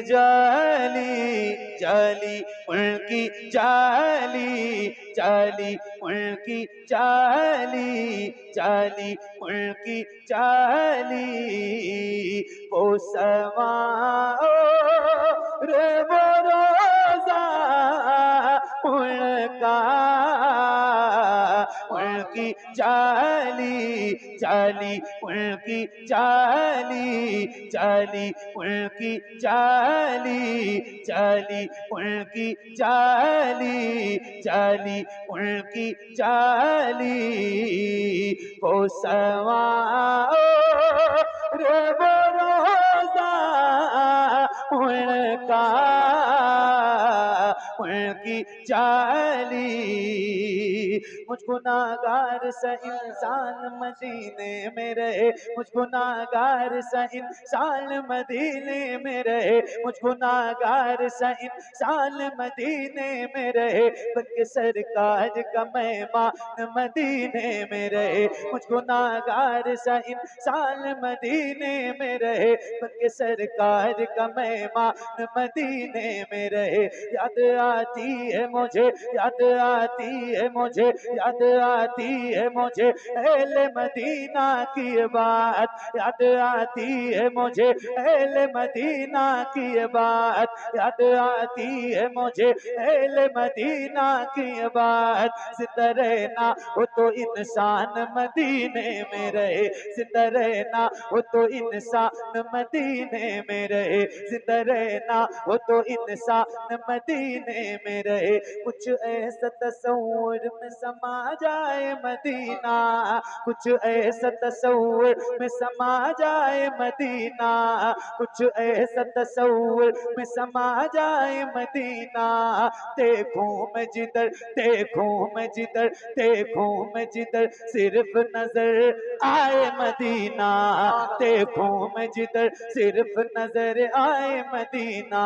जाली जाली उनकी जाली जाली उनकी जाली जाली उनकी जाली वो समा रे वो रोजा उनका उनकी जाली जाली उनकी जाली जाली उनकी जाली जाली उनकी जाली जाली उनकी जाली वो सवा रे वो रोजा उनका उनकी जाली मुझ गुनाहगार सा इंसान मदीने में रहे मुझ गुनाहगार सा इंसान मदीने में रहे मुझ गुनाहगार सा इंसान मदीने में रहे बल्कि सरकार का मेहमान मदीने में रहे मुझ गुनाहगार सा इंसान मदीने में रहे बल्कि सरकार का मेहमान मदीने में रहे याद आती है मुझे याद आती है मुझे याद आती है मुझे अहले मदीना की बात याद आती है मुझे अहले मदीना की बात याद आती है मुझे अहले मदीना की बात जिंदा रहना वो तो इंसान मदीने में रहे जिंदा रहना वो तो इंसान मदीने में रहे जिंदा रहना वो तो इंसान मदीने में रहे कुछ ऐसा तस्वुर में समा जाए मदीना कुछ ऐसा तस्वुर में समा जाए मदीना कुछ ऐसा तस्वुर में समा जाए मदीना देखूं मैं जिधर देखूं मैं जिधर देखूं मैं जिधर सिर्फ नजर आए मदीना देखूं मैं जिधर सिर्फ नजर आए मदीना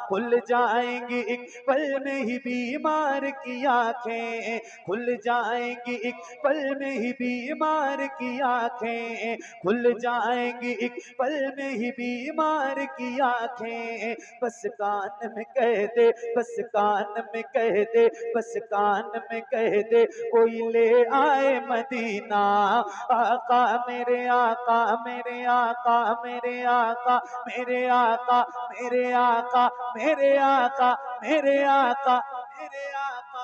खुल जाएंगी एक पल में ही बीमार की आंखें खुल जाएंगी एक पल में ही बीमार की आंखें खुल जाएंगी एक पल में ही बीमार की आंखें बस कान में कह दे बस कान में कह दे बस कान में कह दे कोई ले आए मदीना आका मेरे आका मेरे आका मेरे आका मेरे आका मेरे आका मेरे आका मेरे आका मेरे आका मेरे आका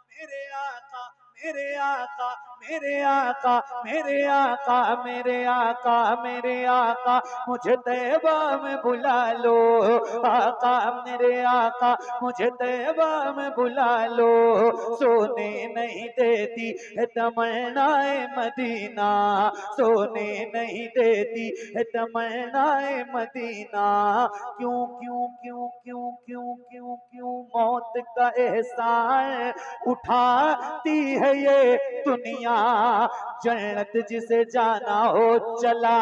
मेरे आका मेरे आका मेरे आका मेरे आका मेरे आका मेरे आका मुझे तैबा में बुला लो आका मेरे आका मुझे तैबा में बुला लो सोने नहीं देती है तमन्नाए मदीना सोने नहीं देती है तमन्नाए मदीना क्यों क्यों क्यों क्यों क्यों क्यों क्यों मौत का एहसान उठाती है ये दुनिया जन्नत जिसे जाना हो चला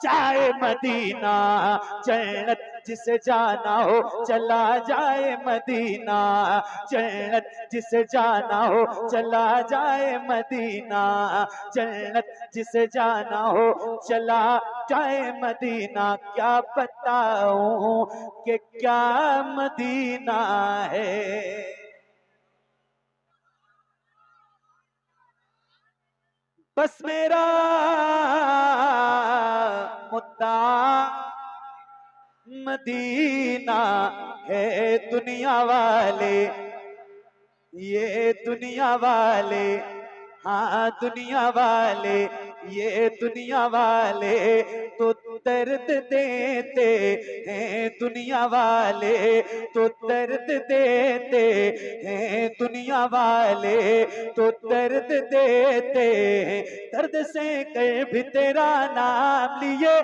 जाए मदीना जन्नत जिसे जाना हो चला जाए मदीना जन्नत जिसे जाना हो चला जाए मदीना जन्नत जिसे जाना हो चला जाए मदीना क्या बताऊं कि क्या मदीना है बस मेरा मुद्दा मदीना है दुनिया वाले ये दुनिया वाले हाँ दुनिया वाले ये दुनिया वाले तो दर्द देते हैं दुनिया वाले तो दर्द देते हैं दुनिया वाले तो दर्द देते हैं दर्द से कर भी तेरा नाम लिए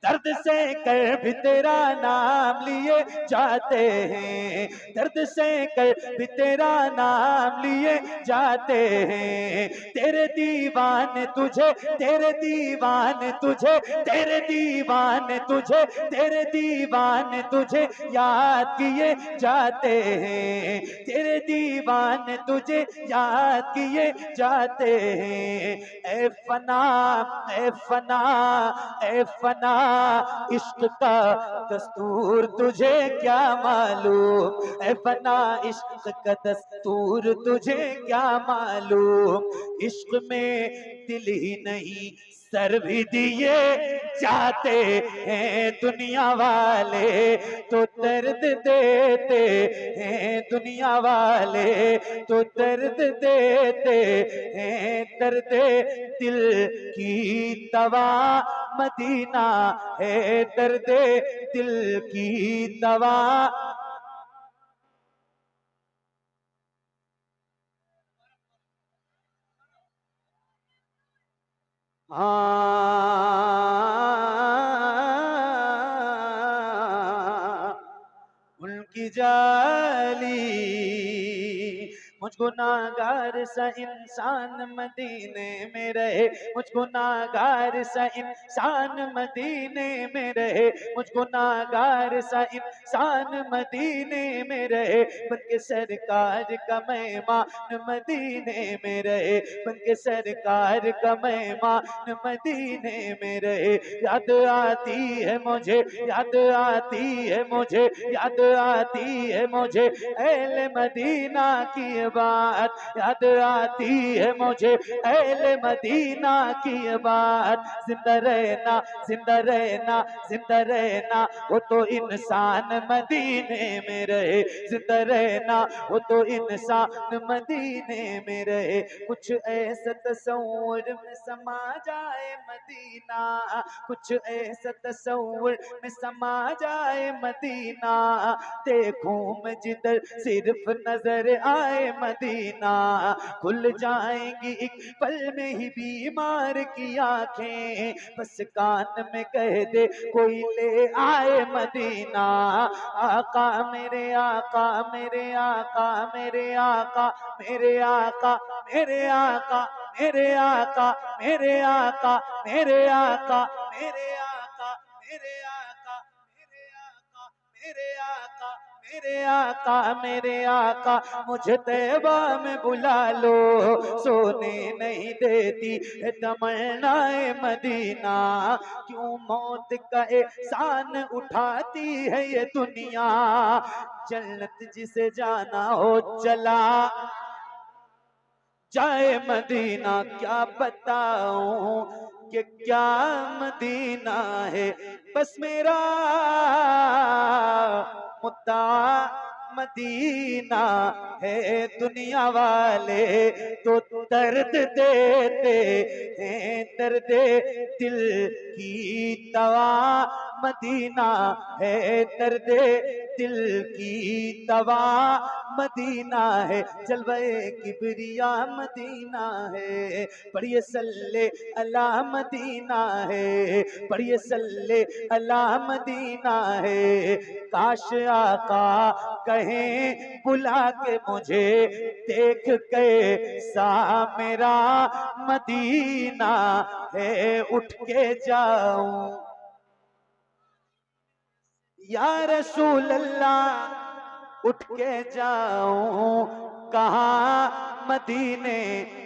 दर्द से कर भी तेरा नाम लिए जाते हैं दर्द से कर भी तेरा नाम लिए जाते हैं तेरे दीवान तुझे तेरे दीवान तुझे तेरे दीवान तुझे तेरे दीवान तुझे याद किए जाते हैं तेरे दीवान तुझे याद किए जाते हैं ए फना ए फना ए फना इश्क का दस्तूर तुझे क्या मालूम, ए फना इश्क का दस्तूर तुझे क्या मालूम। इश्क में दिल ही नहीं सर भी दिए जाते हैं दुनिया वाले, तो दर्द देते हैं दुनिया वाले, तो दर्द देते हैं दर्द दिल की दवा मदीना है, दर्द दिल की दवा। उनकी जाली मुझको नागार सा इंसान मदीने में रहे, मुझको नागार सा इंसान मदीने में रहे, मुझको नागार सा इंसान मदीने में रहे, बनके सरकार का मेहमान मदीने में रहे, बनके सरकार का मेहमान मदीने में रहे। याद आती है मुझे, याद आती है मुझे, याद आती है मुझे अहले मदीना की बात, याद आती है मुझे अहले मदीना की बात। जिंदा रहना, जिंदा रहना, जिंदा रहना, वो तो इंसान मदीने में रहे, जिंदा रहना, वो तो इंसान मदीने में रहे। कुछ ऐसा तस्वुर में समा जाए मदीना, कुछ ऐसा तस्वुर में समा जाए मदीना, देखूं मैं जिधर सिर्फ नजर आए मदीना, खुल जाएंगी एक पल में ही बीमार की आंखें, बस कान में कह दे कोई ले आए मदीना। आका मेरे आका, मेरे आका, मेरे आका, मेरे आका, मेरे आका, मेरे आका, मेरे आका, मेरे आका, मेरे आका, मेरे आका, मेरे आका, मेरे आका, मेरे आका, मेरे आका, मुझे तैबा में बुला लो, सोने नहीं देती है तमन्नाए मदीना, क्यों मौत का एहसान उठाती है ये दुनिया, जन्नत जिसे जाना हो चला जाए मदीना। क्या बताऊं कि क्या मदीना है, बस मेरा मुद्दा मदीना है। दुनिया वाले तो दर्द देते हैं, दर्द दिल की दवा मदीना है, दर्द दिल की दवा मदीना है, जलवे किबरिया मदीना है। पढ़िए सल्ले अला मदीना है, पढ़िए सल्ले अला मदीना है। काश आका कहें बुला के मुझे, देख के सा मेरा मदीना है, उठ के जाऊं या रसूल अल्लाह, उठ के जाऊं कहाँ मदीने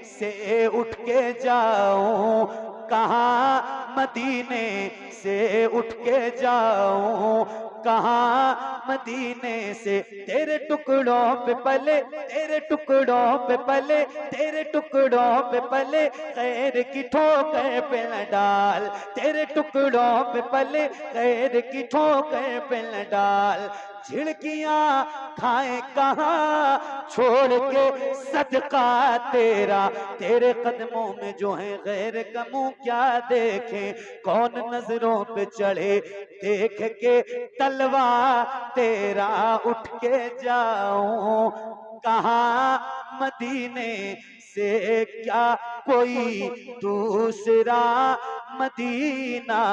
से, उठ के जाऊं कहाँ मदीने से, उठ के जाऊं कहाँ मदीने से। तेरे टुकड़ों पे पले, तेरे टुकड़ों पे पले, तेरे टुकड़ों पे पले, खैर की ठोकर पे न डाल, तेरे टुकड़ों पे पले, खैर की ठोकर पे न डाल। झिड़कियां खाए कहाँ छोड़ के सदका तेरा, तेरे कदमों में जो है गैर का मुंह क्या देखे, कौन नजरों पे चढ़े देख के तलवा तेरा। उठ के जाऊं कहाँ मदीने से, क्या कोई दूसरा मदीना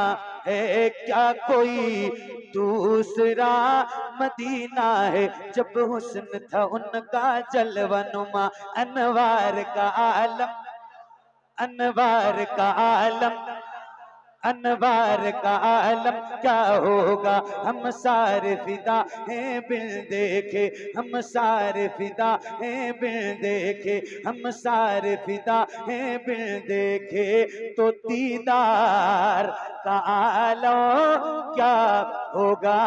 है, क्या कोई दूसरा मदीना है। जब हुस्न था उनका जलवनुमा, अनवार का आलम, अनवार का आलम, अनवार का आलम क्या होगा, हम सारे फिदा हैं बिन देखे, हम सारे फिदा हैं बिन देखे, हम सारे फिदा हैं बिन देखे। तो दीदार का आलम क्या होगा,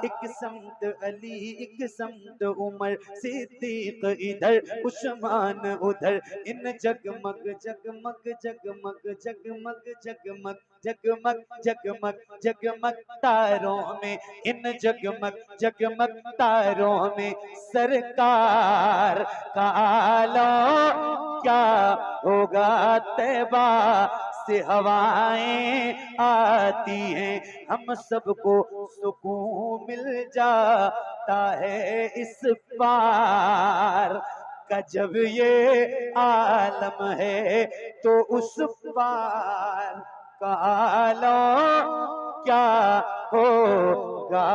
एक समत अली एक समत उमर, सिद्दीक इधर उस्मान उधर, इन जगमग जगमग जगमग जगमग जगमग जगमग जगमग जगमग तारों में, इन जगमग जगमग तारों में सरकार का आलम क्या होगा। तैबा से हवाएं आती हैं, हम सबको सुकून मिल जाता है इस पार का। जब ये आलम है तो उस पार का आलम, क्या होगा।